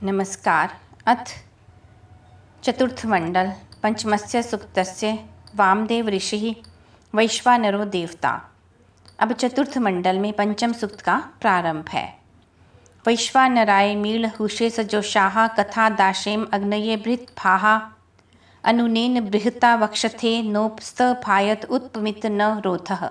नमस्कार। अथ चतुर्थमण्डल पंचमस्य सूक्तस्य वामदेव ऋषिः वैश्वानरो देवता। अब चतुर्थ मंडल में पंचम सूक्त का प्रारंभ है। वैश्वानराय मील हुषे सजोषाः कथा दाशेम अग्नये बृहत् भाहा अनुनेन बृहता वक्षथे नोपस्थायत उत्पमित न रोधः।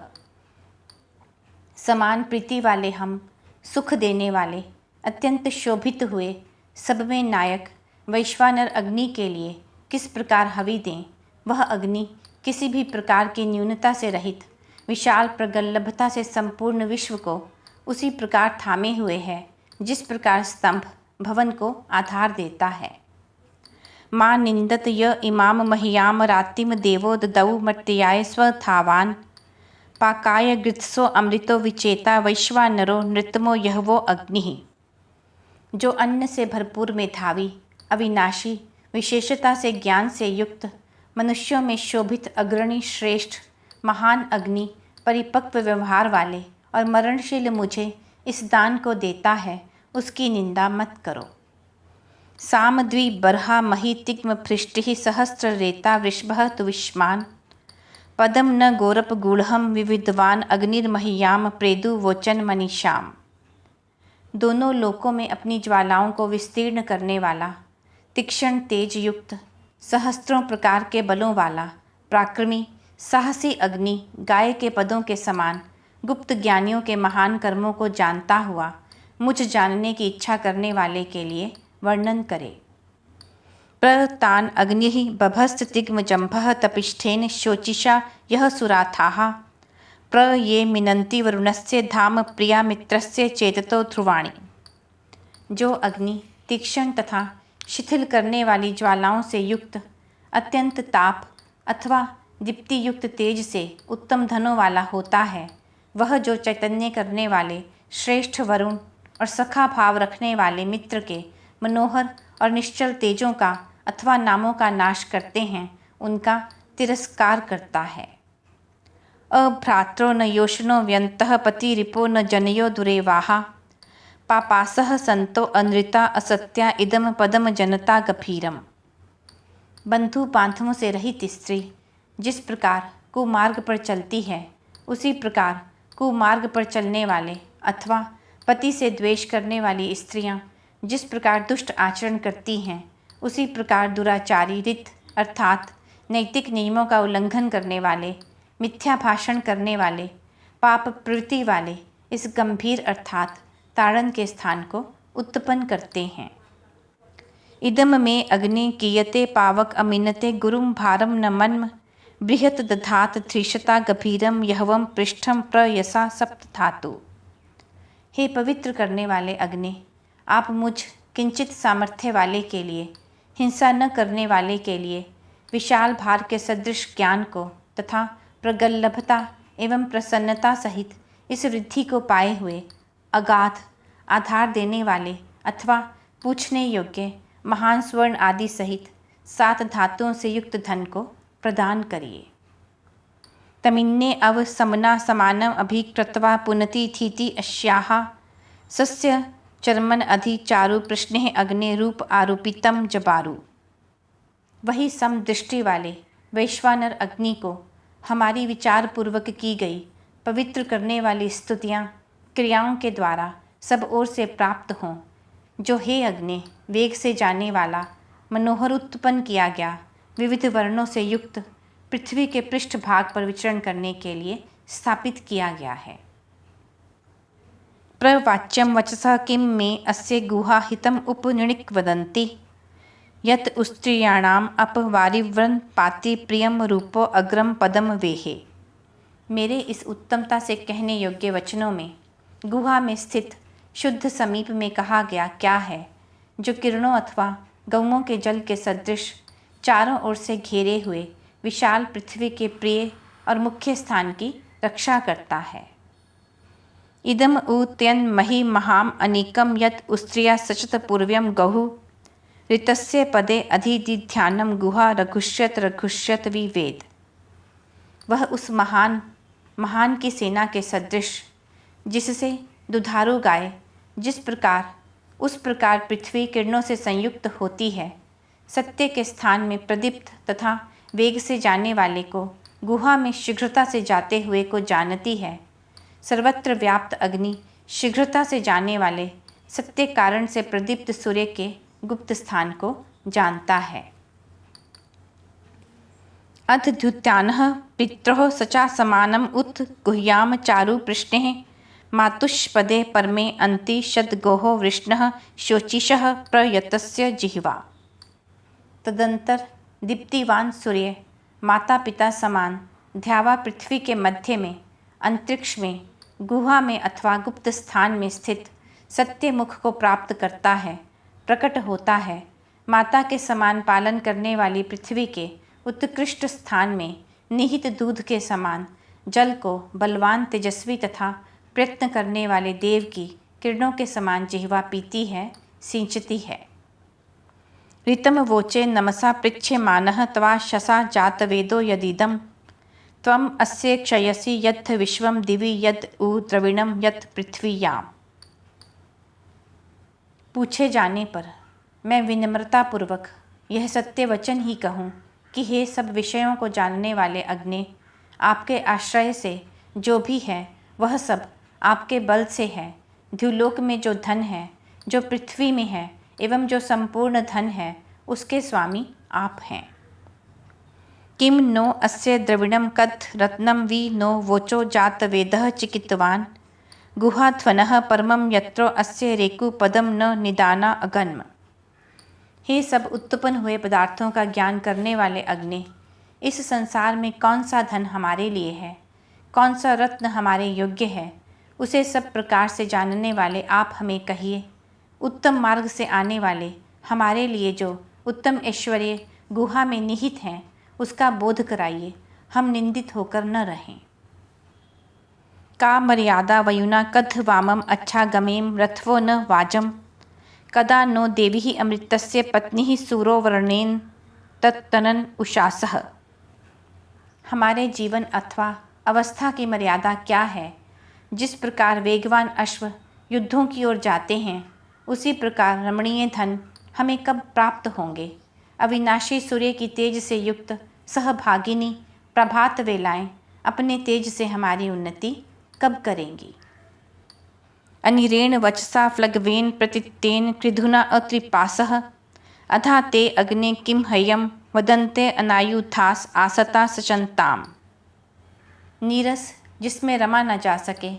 समान प्रीति वाले हम, सुख देने वाले, अत्यंत शोभित हुए सब में नायक वैश्वानर अग्नि के लिए किस प्रकार हवि दें, वह अग्नि किसी भी प्रकार की न्यूनता से रहित विशाल प्रगल्भता से संपूर्ण विश्व को उसी प्रकार थामे हुए है जिस प्रकार स्तंभ भवन को आधार देता है। मां निंदत य इमाम मह्याम रातिम देवो ददौ मर्त्याय स्वथावान पाकाय गृत्सो अमृतो विचेता वैश्वानरो नृतमो यहवो अग्नि। जो अन्न से भरपूर मेधावी, अविनाशी, विशेषता से ज्ञान से युक्त, मनुष्यों में शोभित अग्रणी श्रेष्ठ महान अग्नि परिपक्व व्यवहार वाले और मरणशील मुझे इस दान को देता है, उसकी निंदा मत करो। साम द्वि बर्हा मही तिग्म पृष्टि सहस्र रेता वृषभः तु विष्मान पदम न गोरप गूढ़म विविधवान अग्निर्मह्याम प्रेदु वोचन मनीषाम। दोनों लोकों में अपनी ज्वालाओं को विस्तीर्ण करने वाला, तीक्ष्ण तेज युक्त, सहस्त्रों प्रकार के बलों वाला, पराक्रमी साहसी अग्नि गाय के पदों के समान गुप्त ज्ञानियों के महान कर्मों को जानता हुआ मुझ जानने की इच्छा करने वाले के लिए वर्णन करे। प्रतान अग्नि बभस्त तिग्म जंभः तपिष्ठेन शोचिषा यह सुराथाः प्र ये मिनंती वरुणस्य धाम प्रिया मित्रस्य चेततो ध्रुवाणी। जो अग्नि तीक्ष्ण तथा शिथिल करने वाली ज्वालाओं से युक्त, अत्यंत ताप अथवा दीप्ति युक्त तेज से उत्तम धनों वाला होता है, वह जो चैतन्य करने वाले श्रेष्ठ वरुण और सखा भाव रखने वाले मित्र के मनोहर और निश्चल तेजों का अथवा नामों का नाश करते हैं, उनका तिरस्कार करता है। अभ्रात्रो न योषणो व्यन्तः पति रिपो न जनयो दुरेवाहा पापासः संतो अनृता असत्या इदम पदम जनता गभीरम। बंधु बांधवों से रहित स्त्री जिस प्रकार कुमार्ग पर चलती है, उसी प्रकार कुमार्ग पर चलने वाले अथवा पति से द्वेष करने वाली स्त्रियां जिस प्रकार दुष्ट आचरण करती हैं, उसी प्रकार दुराचारी रित अर्थात नैतिक नियमों का उल्लंघन करने वाले, मिथ्या भाषण करने वाले, पाप प्रवृत्ति वाले इस गंभीर अर्थात ताड़न के स्थान को उत्पन्न करते हैं। इदम में अग्नि कीयते पावक अमिनते गुरुम भारम न मन्म बृहत दधात धृषता गभीरम यहवम पृष्ठम प्रयसा सप्तधातु। हे पवित्र करने वाले अग्नि, आप मुझ किंचित सामर्थ्य वाले के लिए, हिंसा न करने वाले के लिए विशाल भार के सदृश ज्ञान को तथा प्रगल्भता एवं प्रसन्नता सहित इस वृद्धि को पाए हुए अगाध आधार देने वाले अथवा पूछने योग्य महान स्वर्ण आदि सहित 7 धातुओं से युक्त धन को प्रदान करिए। तमिन्ने अव समना समानम अभिकृत्वा पुनति थीति अस्याः सस्य चर्मन अधि चारु प्रश्ने अग्नि रूप आरोपितम जबारु। वही समदृष्टि वाले वैश्वानर अग्नि को हमारी विचार पूर्वक की गई पवित्र करने वाली स्तुतियाँ क्रियाओं के द्वारा सब ओर से प्राप्त हों, जो हे अग्नि वेग से जाने वाला मनोहर उत्पन्न किया गया विविध वर्णों से युक्त पृथ्वी के पृष्ठ भाग पर विचरण करने के लिए स्थापित किया गया है। प्रवाच्यम वचसः किम में अस्य गुहा हितम उपनिणिक वदन्ति यत स्त्रियाणाम अपवारिव्रन पाति प्रियम रूपो अग्रम पदम वेहे। मेरे इस उत्तमता से कहने योग्य वचनों में गुहा में स्थित शुद्ध समीप में कहा गया क्या है, जो किरणों अथवा गौओं के जल के सदृश चारों ओर से घेरे हुए विशाल पृथ्वी के प्रिय और मुख्य स्थान की रक्षा करता है। इदम उत्यन मही महाम अनिकम यत स्त्रिया सचत पूर्व्यम गौः ऋतस्य पदे अधिदिध्यानम गुहा रघुष्यत विवेद। वह उस महान की सेना के सदृश जिससे दुधारू गाय जिस प्रकार उस प्रकार पृथ्वी किरणों से संयुक्त होती है। सत्य के स्थान में प्रदीप्त तथा वेग से जाने वाले को गुहा में शीघ्रता से जाते हुए को जानती है। सर्वत्र व्याप्त अग्नि शीघ्रता से जाने वाले सत्य कारण से प्रदीप्त सूर्य के गुप्त स्थान को जानता है। अथ द्युत्यानः पित्रोः सचा समानम् उत गुह्याम चारु पृष्णे मातुष्पदे परमे अन्ति शतगोहो वृष्णः शोचिषः प्रयतस्य जिह्वा। तदंतर दीप्तिवान सूर्य माता पिता समान ध्यावा पृथ्वी के मध्य में, अंतरिक्ष में, गुहा में अथवा गुप्त स्थान में स्थित सत्य मुख को प्राप्त करता है, प्रकट होता है। माता के समान पालन करने वाली पृथ्वी के उत्कृष्ट स्थान में निहित दूध के समान जल को बलवान तेजस्वी तथा प्रयत्न करने वाले देव की किरणों के समान जिह्वा पीती है, सिंचती है। ऋतम वोचे नमसा पृच्छ्यमानः त्वा शसा जातवेदो यदिदं त्वम् अस्य क्षयसि यत् विश्वं दिवि यद् उ द्रविणं यत् पृथ्वीयाम्। पूछे जाने पर मैं विनम्रतापूर्वक यह सत्य वचन ही कहूँ कि हे सब विषयों को जानने वाले अग्नि, आपके आश्रय से जो भी है वह सब आपके बल से है। द्युलोक में जो धन है, जो पृथ्वी में है एवं जो संपूर्ण धन है, उसके स्वामी आप हैं। किम नो अस्य द्रविणं कथ रत्नं वि नो वोचो जातवेदः चिकितवान् गुहाध्वनः परमं यत्रो अस्य रेकुपदं न निदाना अगन्म। हे सब उत्पन्न हुए पदार्थों का ज्ञान करने वाले अग्नि, इस संसार में कौन सा धन हमारे लिए है, कौन सा रत्न हमारे योग्य है, उसे सब प्रकार से जानने वाले आप हमें कहिए। उत्तम मार्ग से आने वाले हमारे लिए जो उत्तम ऐश्वर्य गुहा में निहित हैं, उसका बोध कराइए, हम निंदित होकर न रहें। का मर्यादा वयुना कथ वामम अच्छा गमेम रथवो न वाजम कदा नो देवी अमृतस्य पत्नी सूरो वर्णेन तत्तनन उषासः। हमारे जीवन अथवा अवस्था की मर्यादा क्या है? जिस प्रकार वेगवान अश्व युद्धों की ओर जाते हैं, उसी प्रकार रमणीय धन हमें कब प्राप्त होंगे? अविनाशी सूर्य की तेज से युक्त सहभागिनी प्रभात वेलाएं अपने तेज से हमारी उन्नति कब करेंगी? अनिरेण वचसा फ्लग्वेन प्रतितेन कृधुना अत्रिपासः अधा ते अग्ने किम हयम वदन्ते अनायुथास आसता सचंताम। नीरस जिसमें रमा न जा सके,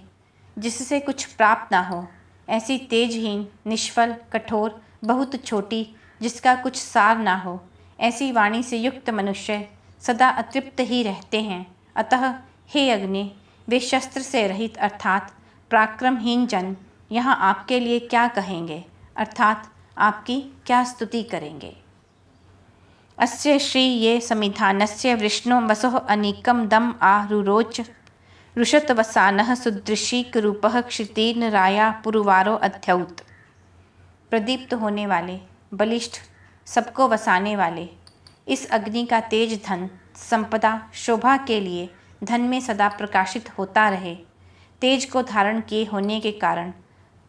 जिससे कुछ प्राप्त ना हो, ऐसी तेजहीन, निष्फल, कठोर, बहुत छोटी, जिसका कुछ सार ना हो, ऐसी वाणी से युक्त मनुष्य सदा अतृप्त ही रहते हैं। अतः हे अग्नि, वे शस्त्र से रहित अर्थात पराक्रमहीन जन यहाँ आपके लिए क्या कहेंगे, अर्थात आपकी क्या स्तुति करेंगे। अस्य श्री ये समिधानस्य वृष्णो वसोः अनीकम दम आरुरोच रुषतवसानः सुदृशीक रूपः क्षितीर्न राया पुरुवारो अध्यौत। प्रदीप्त होने वाले, बलिष्ठ, सबको वसाने वाले इस अग्नि का तेज धन, संपदा, शोभा के लिए धन में सदा प्रकाशित होता रहे। तेज को धारण किए होने के कारण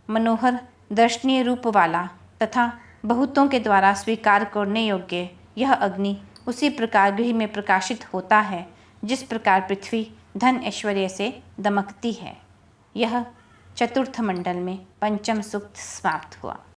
मनोहर दर्शनीय रूप वाला तथा बहुतों के द्वारा स्वीकार करने योग्य यह अग्नि उसी प्रकार गृह में प्रकाशित होता है जिस प्रकार पृथ्वी धन ऐश्वर्य से दमकती है। यह चतुर्थ मंडल में पंचम सूक्त समाप्त हुआ।